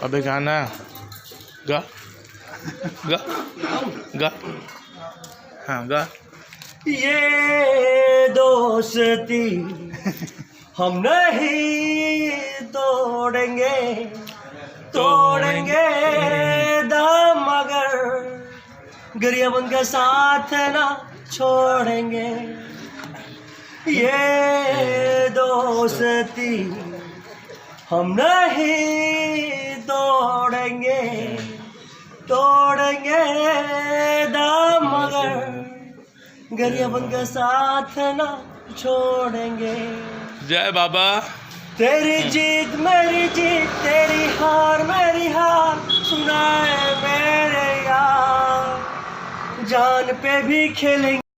अबे गाना गा गा गा हाँ गा। ये दोस्ती हम नहीं तोड़ेंगे, तोड़ेंगे दम मगर गरियाबंद का साथ ना छोड़ेंगे। ये दोस्ती हम नहीं तोड़ेंगे, तोड़ेंगे दम मगर गरियाबंद का साथ ना छोड़ेंगे। जय बाबा। तेरी जीत मेरी जीत, तेरी हार मेरी हार, सुनाए मेरे यार, जान पे भी खेलेंगे।